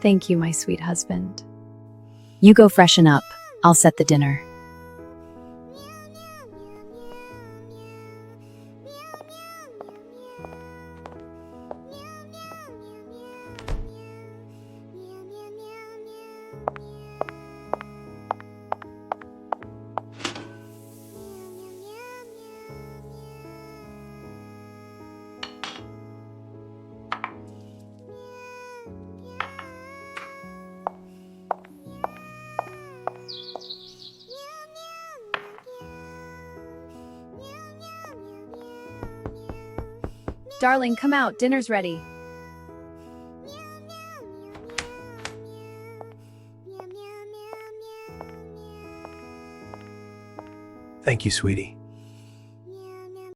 Thank you, my sweet husband. You go freshen up. I'll set the dinner. Darling, come out. Dinner's ready. Thank you, sweetie.